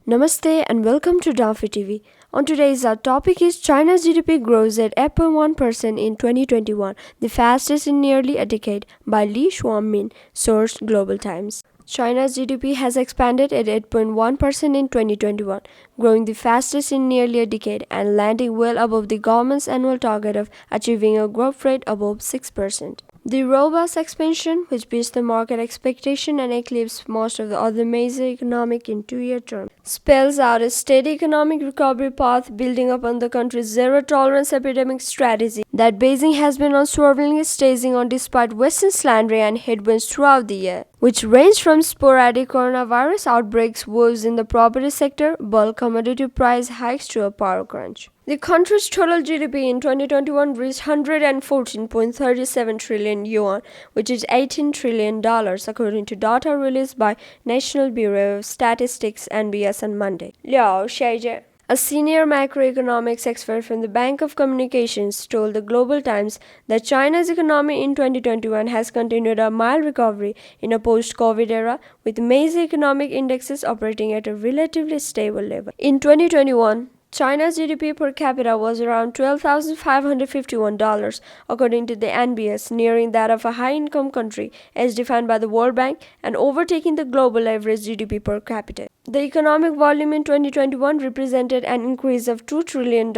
Namaste and welcome to Danfe TV. On today's topic is China's GDP grows at 8.1% in 2021, the fastest in nearly a decade, by Li Xuanmin, source Global Times. China's GDP has expanded at 8.1% in 2021, growing the fastest in nearly a decade and landing well above the government's annual target of achieving a growth rate above 6%. The robust expansion, which beats the market expectation and eclipsed most of the other major economic in two-year term, spells out a steady economic recovery path building upon the country's zero-tolerance epidemic strategy that Beijing has been unswervingly staging on despite Western slandering and headwinds throughout the year, which ranged from sporadic coronavirus outbreaks, woes in the property sector, bulk commodity price hikes to a power crunch. The country's total GDP in 2021 reached 114.37 trillion yuan, which is $18 trillion, according to data released by National Bureau of Statistics (NBS) on Monday. Li Xuanmin, a senior macroeconomics expert from the Bank of Communications, told the Global Times that China's economy in 2021 has continued a mild recovery in a post-COVID era, with major economic indexes operating at a relatively stable level. In 2021, China's GDP per capita was around $12,551, according to the NBS, nearing that of a high-income country as defined by the World Bank and overtaking the global average GDP per capita. The economic volume in 2021 represented an increase of $2 trillion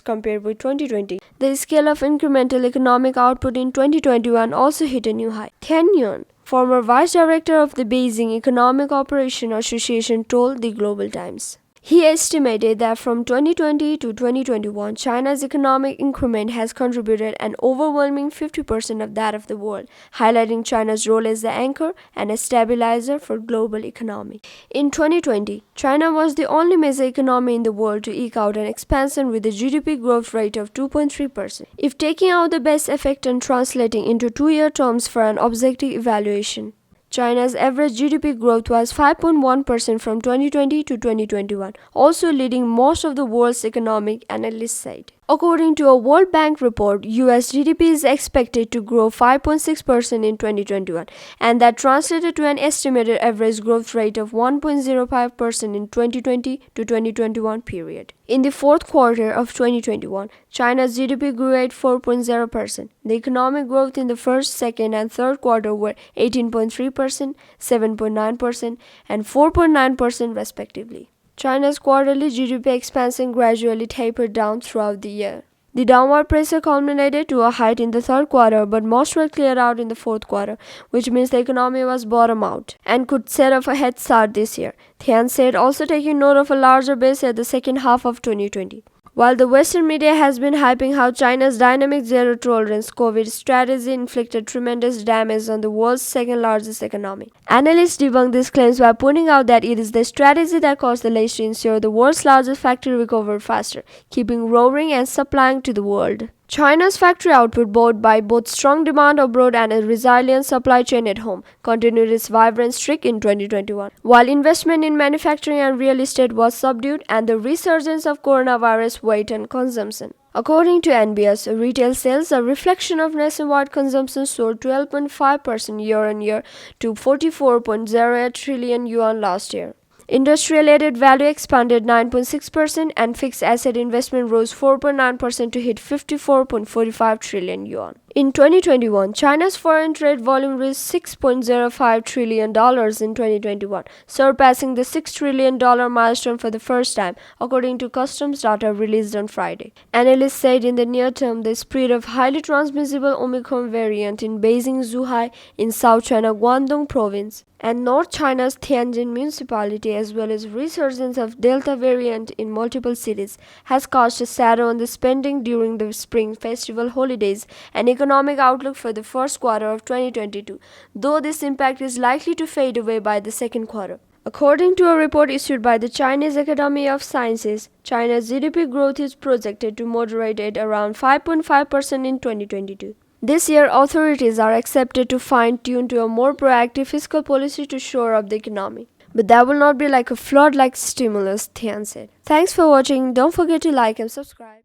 compared with 2020. The scale of incremental economic output in 2021 also hit a new high. Tian Yun, former vice director of the Beijing Economic Operation Association, told the Global Times. He estimated that from 2020 to 2021, China's economic increment has contributed an overwhelming 50% of that of the world, highlighting China's role as the anchor and a stabilizer for global economy. In 2020, China was the only major economy in the world to eke out an expansion with a GDP growth rate of 2.3%. If taking out the base effect and translating into two-year terms for an objective evaluation, China's average GDP growth was 5.1% from 2020 to 2021, also leading most of the world's economic analysts said. According to a World Bank report, US GDP is expected to grow 5.6% in 2021, and that translated to an estimated average growth rate of 1.05% in 2020 to 2021 period. In the fourth quarter of 2021, China's GDP grew at 4.0%. The economic growth in the first, second, and third quarter were 18.3%, 7.9%, and 4.9% respectively. China's quarterly GDP expansion gradually tapered down throughout the year. The downward pressure culminated to a height in the third quarter, but most were cleared out in the fourth quarter, which means the economy was bottom out and could set off a head start this year, Tian said, also taking note of a larger base at the second half of 2020. While the Western media has been hyping how China's dynamic zero-tolerance COVID strategy inflicted tremendous damage on the world's second-largest economy, analysts debunk these claims by pointing out that it is the strategy that caused the ledge to ensure the world's largest factory recovered faster, keeping roaring and supplying to the world. China's factory output, brought by both strong demand abroad and a resilient supply chain at home, continued its vibrant streak in 2021, while investment in manufacturing and real estate was subdued and the resurgence of coronavirus weighed on consumption. According to NBS, retail sales, a reflection of nationwide consumption, soared 12.5% year-on-year to 44.08 trillion yuan last year. Industrial added value expanded 9.6% and fixed asset investment rose 4.9% to hit 54.45 trillion yuan. In 2021, China's foreign trade volume reached $6.05 trillion in 2021, surpassing the $6 trillion milestone for the first time, according to customs data released on Friday. Analysts said in the near term, the spread of highly transmissible Omicron variant in Beijing, Zhuhai, in South China, Guangdong province, and North China's Tianjin municipality, as well as resurgence of Delta variant in multiple cities, has cast a shadow on the spending during the Spring Festival holidays and economic outlook for the first quarter of 2022, though this impact is likely to fade away by the second quarter. According to a report issued by the Chinese Academy of Sciences, China's GDP growth is projected to moderate at around 5.5% in 2022. This year, authorities are expected to fine-tune to a more proactive fiscal policy to shore up the economy. But that will not be like a flood-like stimulus, Tian said. Thanks for watching. Don't forget to like and subscribe.